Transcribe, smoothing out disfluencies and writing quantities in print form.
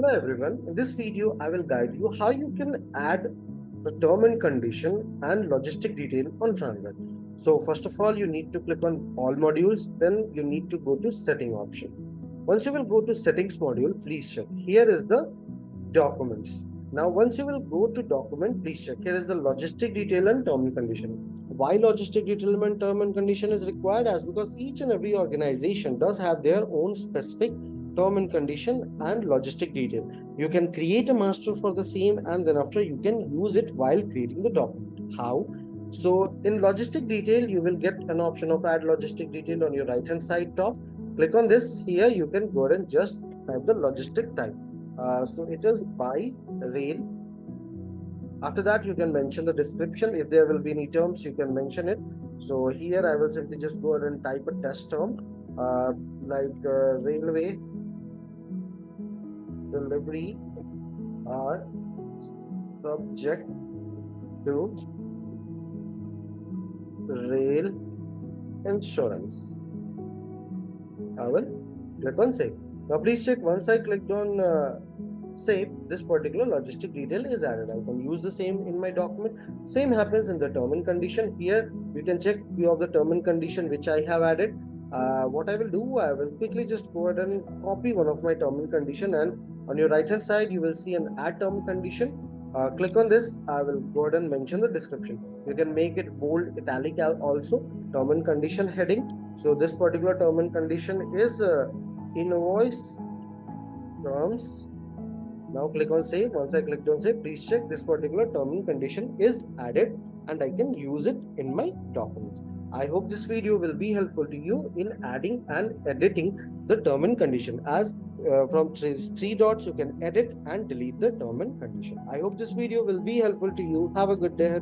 Hello everyone. In this video, I will guide you how you can add the term and condition and logistic detail on Transact. So first of all, you need to click on all modules. Then you need to go to setting option. Once you will go to settings module, please check. Here is the documents. Now, once you will go to document, please check. Here is the logistic detail and term and condition. Why logistic detail and term and condition is required? As because each and every organization does have their own specific term and condition and logistic detail. You can create a master for the same, and then after you can use it while creating the document. How? So in logistic detail, you will get an option of add logistic detail on your right hand side top. Click on this. Here you can go ahead and just type the logistic type. So it is by rail. After that, you can mention the description. If there will be any terms, you can mention it. So here I will simply just go ahead and type a test term like railway delivery are subject to rail insurance. I will click on save. Now please check, once I clicked on save, this particular logistic detail is added. I can use the same in my document. Same happens in the term and condition. Here you can check few of the term and condition which I have added. What I will do, I will quickly just go ahead and copy one of my term and condition, and on your right hand side you will see an add term condition. Click on this. I will go ahead and mention the description. You can make it bold, italic also. Term and condition heading. So this particular term and condition is invoice terms. Now click on save. Once I clicked on save, please check, this particular term and condition is added and I can use it in my documents. I hope this video will be helpful to you in adding and editing the term and condition. As from three dots, you can edit and delete the term and condition. I hope this video will be helpful to you. Have a good day.